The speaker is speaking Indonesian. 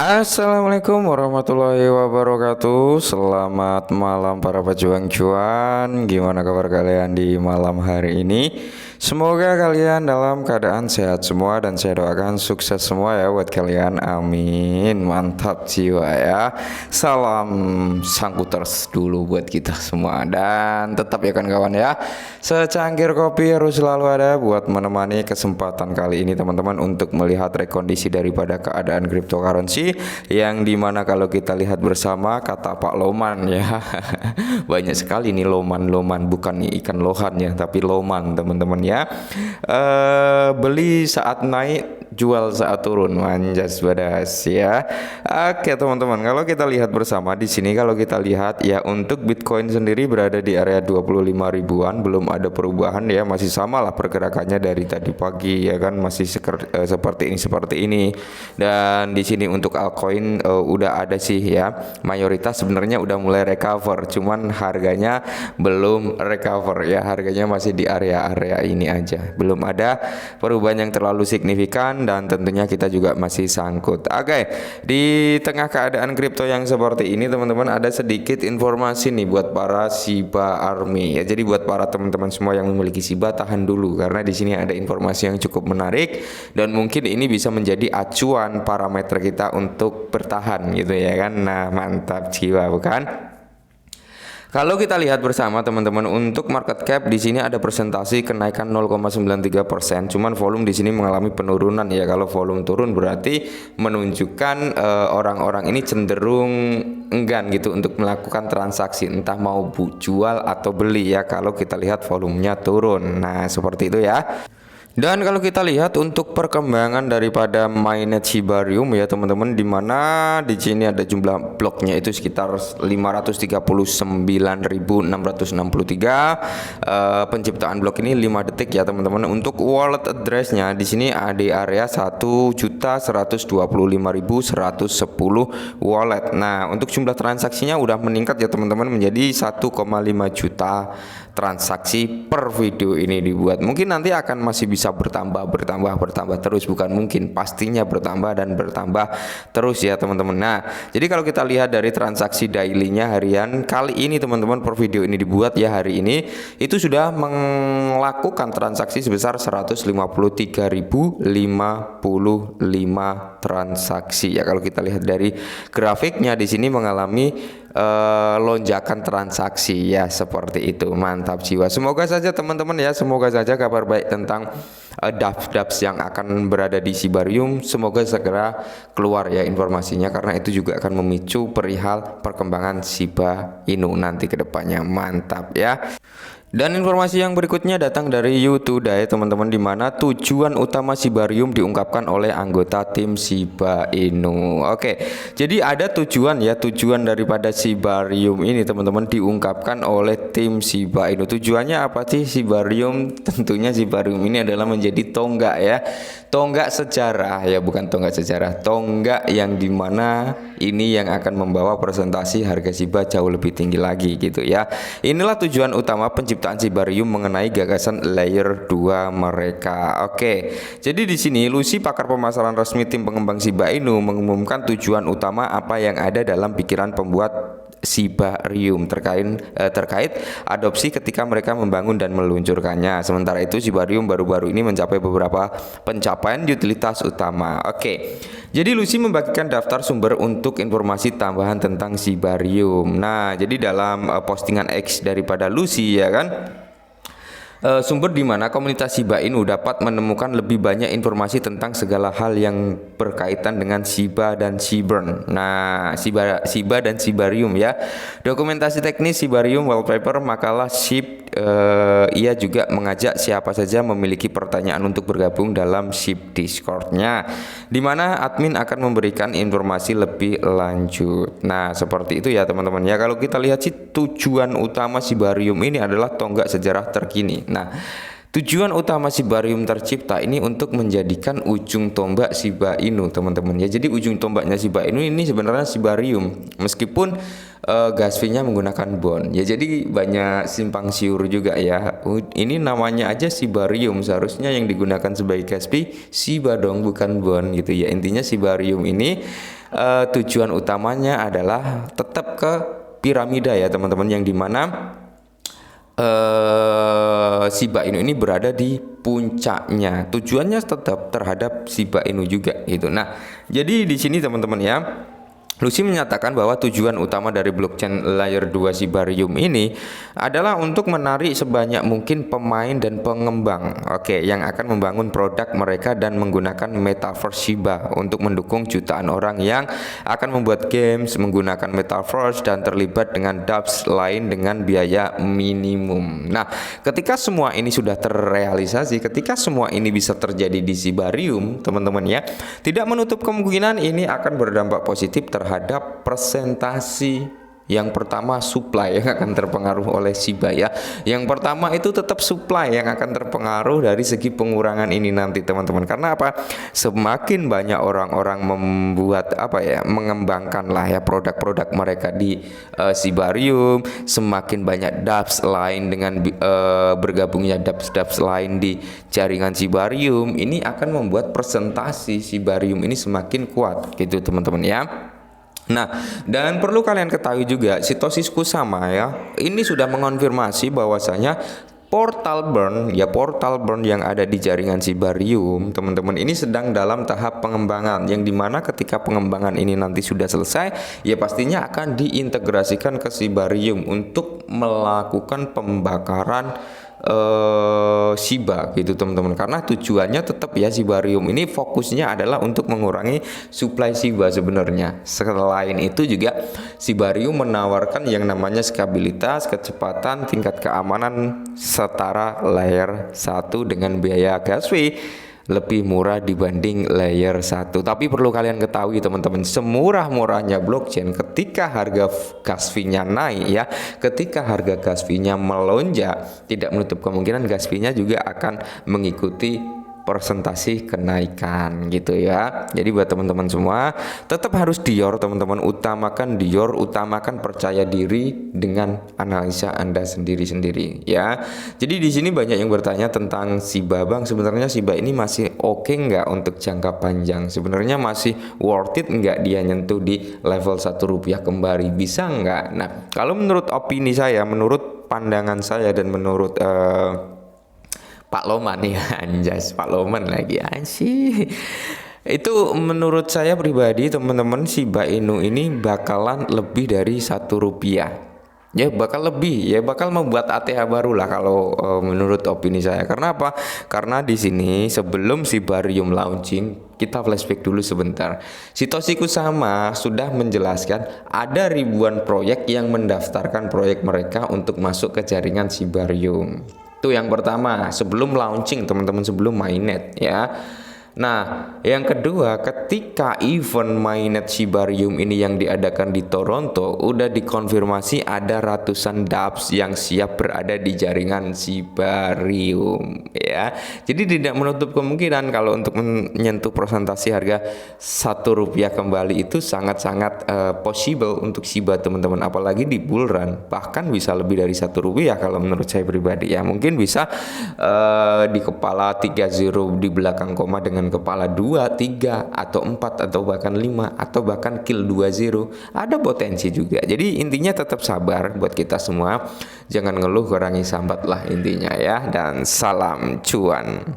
Assalamualaikum warahmatullahi wabarakatuh. Selamat malam para pejuang cuan. Gimana kabar kalian di malam hari ini? Semoga kalian dalam keadaan sehat semua dan saya doakan sukses semua ya buat kalian. Amin. Mantap jiwa ya. Salam sangkuters dulu buat kita semua dan tetap ya kawan-kawan ya. Secangkir kopi harus selalu ada buat menemani kesempatan kali ini teman-teman untuk melihat rekondisi daripada keadaan cryptocurrency yang dimana kalau kita lihat bersama kata Pak Loman ya. Banyak sekali nih loman bukan nih ikan lohan ya tapi loman teman-teman ya. Beli saat naik, jual saat turun, manjas badas ya. Oke teman-teman, kalau kita lihat bersama di sini, kalau kita lihat ya untuk Bitcoin sendiri berada di area 25 ribuan, belum ada perubahan ya, masih sama lah pergerakannya dari tadi pagi ya kan, masih seperti ini. Dan di sini untuk altcoin udah ada sih ya, mayoritas sebenarnya udah mulai recover, cuman harganya belum recover ya, harganya masih di area-area ini aja, belum ada perubahan yang terlalu signifikan dan tentunya kita juga masih sangkut. Oke, di tengah keadaan kripto yang seperti ini teman-teman, ada sedikit informasi nih buat para Shiba Army ya. Jadi buat para teman-teman semua yang memiliki Shiba, tahan dulu karena di sini ada informasi yang cukup menarik dan mungkin ini bisa menjadi acuan parameter kita untuk bertahan gitu ya kan. Nah, mantap jiwa bukan? Kalau kita lihat bersama teman-teman untuk market cap di sini ada presentasi kenaikan 0,93%, cuman volume di sini mengalami penurunan ya. Kalau volume turun berarti menunjukkan orang-orang ini cenderung enggan gitu untuk melakukan transaksi, entah mau jual atau beli ya. Kalau kita lihat volumenya turun, nah seperti itu ya. Dan kalau kita lihat untuk perkembangan daripada mainnet Shibarium ya teman-teman, di mana di sini ada jumlah bloknya itu sekitar 539.663. Penciptaan blok ini 5 detik ya teman-teman. Untuk wallet addressnya di sini ada di area 1.125.110 wallet. Nah, untuk jumlah transaksinya udah meningkat ya teman-teman menjadi 1,5 juta transaksi per video ini dibuat. Mungkin nanti akan masih bisa bertambah terus, bukan mungkin, pastinya bertambah dan bertambah terus ya teman-teman. Nah, jadi kalau kita lihat dari transaksi daily-nya harian kali ini teman-teman, per video ini dibuat ya hari ini itu sudah melakukan transaksi sebesar 153.055 transaksi ya. Kalau kita lihat dari grafiknya di sini mengalami lonjakan transaksi ya, seperti itu. Mantap jiwa. Semoga saja teman-teman ya, semoga saja kabar baik tentang dApps yang akan berada di Shibarium semoga segera keluar ya informasinya, karena itu juga akan memicu perihal perkembangan Shiba Inu nanti ke depannya. Mantap ya. Dan informasi yang berikutnya datang dari U2Day teman-teman, di mana tujuan utama Shibarium diungkapkan oleh anggota tim Shiba Inu. Oke, jadi ada tujuan daripada Shibarium ini teman-teman diungkapkan oleh tim Shiba Inu. Tujuannya apa sih Shibarium? Tentunya Shibarium ini adalah menjadi tonggak ya, tonggak sejarah ya, bukan tonggak sejarah, tonggak yang dimana ini yang akan membawa presentasi harga Shiba jauh lebih tinggi lagi gitu ya. Inilah tujuan utama penciptaan Shibarium mengenai gagasan layer 2 mereka. Oke, jadi di sini Lucy, pakar pemasaran resmi tim pengembang Shiba Inu, mengumumkan tujuan utama apa yang ada dalam pikiran pembuat Shibarium terkait adopsi ketika mereka membangun dan meluncurkannya. Sementara itu Shibarium baru-baru ini mencapai beberapa pencapaian utilitas utama. Oke, jadi Lucy membagikan daftar sumber untuk informasi tambahan tentang Shibarium. Nah, jadi dalam postingan X daripada Lucy ya kan, sumber di mana komunitas Shiba Inu dapat menemukan lebih banyak informasi tentang segala hal yang berkaitan dengan Shiba dan Shibarium. Nah, Shiba dan Shibarium ya. Dokumentasi teknis Shibarium, wallpaper, makalah SHIB. Ia juga mengajak siapa saja memiliki pertanyaan untuk bergabung dalam SHIB Discord-nya, di mana admin akan memberikan informasi lebih lanjut. Nah, seperti itu ya teman-teman ya. Kalau kita lihat sih tujuan utama Shibarium ini adalah tonggak sejarah terkini. Nah, tujuan utama Shibarium tercipta ini untuk menjadikan ujung tombak Shiba Inu teman-teman ya. Jadi ujung tombaknya Shiba Inu ini sebenarnya Shibarium, meskipun gas fee-nya menggunakan bond ya, jadi banyak simpang siur juga ya. Ini namanya aja Shibarium, seharusnya yang digunakan sebagai gas fee Shiba dong, bukan bond gitu ya. Intinya Shibarium ini tujuan utamanya adalah tetap ke piramida ya teman-teman, yang dimana Shiba Inu ini berada di puncaknya. Tujuannya tetap terhadap Shiba Inu juga gitu. Nah, jadi di sini teman-teman ya, Lucy menyatakan bahwa tujuan utama dari blockchain layer 2 Shibarium ini adalah untuk menarik sebanyak mungkin pemain dan pengembang, yang akan membangun produk mereka dan menggunakan metaverse Shiba untuk mendukung jutaan orang yang akan membuat games menggunakan metaverse dan terlibat dengan dApps lain dengan biaya minimum. Nah, ketika semua ini sudah terrealisasi, ketika semua ini bisa terjadi di Shibarium, teman-teman ya, tidak menutup kemungkinan ini akan berdampak positif terhadap presentasi. Yang pertama, supply yang akan terpengaruh oleh Shiba ya. Yang pertama itu tetap supply yang akan terpengaruh dari segi pengurangan ini nanti teman-teman. Karena apa? Semakin banyak orang-orang membuat mengembangkan lah ya produk-produk mereka di Shibarium, semakin banyak dApps lain dengan bergabungnya dApps lain di jaringan Shibarium, ini akan membuat presentasi Shibarium ini semakin kuat gitu teman-teman ya. Nah, dan perlu kalian ketahui juga, Satoshi Kusama ya, ini sudah mengonfirmasi bahwasanya portal burn yang ada di jaringan Shibarium, teman-teman, ini sedang dalam tahap pengembangan, yang dimana ketika pengembangan ini nanti sudah selesai, ya pastinya akan diintegrasikan ke Shibarium untuk melakukan pembakaran Shiba gitu teman-teman. Karena tujuannya tetap ya, Shibarium ini fokusnya adalah untuk mengurangi supply Shiba sebenarnya. Selain itu juga Shibarium menawarkan yang namanya stabilitas, kecepatan, tingkat keamanan setara layer 1 dengan biaya gas fee lebih murah dibanding layer 1. Tapi perlu kalian ketahui teman-teman, semurah-murahnya blockchain, ketika harga gas fee-nya naik ya, ketika harga gas fee-nya melonjak, tidak menutup kemungkinan gas fee-nya juga akan mengikuti persentase kenaikan gitu ya. Jadi buat teman-teman semua, tetap harus Dior teman-teman, utamakan Dior, utamakan percaya diri dengan analisa Anda sendiri-sendiri ya. Jadi di sini banyak yang bertanya tentang Shiba, Bang, sebenarnya Shiba ini masih oke nggak untuk jangka panjang? Sebenarnya masih worth it nggak dia nyentuh di level Rp1 kembali, bisa nggak? Nah, kalau menurut opini saya, menurut pandangan saya, dan menurut Pak Loman ya, anjas Pak Loman lagi anjir. Itu menurut saya pribadi teman-teman, Shiba Inu ini bakalan lebih dari Rp1. Ya bakal lebih, ya bakal membuat ATH baru lah kalau menurut opini saya. Karena apa? Karena di sini sebelum Shibarium launching, kita flashback dulu sebentar. Satoshi Kusama sudah menjelaskan ada ribuan proyek yang mendaftarkan proyek mereka untuk masuk ke jaringan Shibarium. Itu yang pertama, sebelum launching teman-teman, sebelum mainnet ya. Nah, yang kedua, ketika event mainnet Shibarium ini yang diadakan di Toronto, udah dikonfirmasi ada ratusan dApps yang siap berada di jaringan Shibarium ya. Jadi tidak menutup kemungkinan kalau untuk menyentuh presentasi harga Rp1 kembali itu sangat-sangat possible untuk Shiba teman-teman, apalagi di bull run, bahkan bisa lebih dari Rp1 kalau menurut saya pribadi ya. Mungkin bisa di kepala 30 di belakang koma dengan kepala 2, 3, atau 4, atau bahkan 5, atau bahkan kill 20. Ada potensi juga. Jadi intinya tetap sabar buat kita semua. Jangan ngeluh, kurangi sambat lah intinya ya. Dan salam cuan.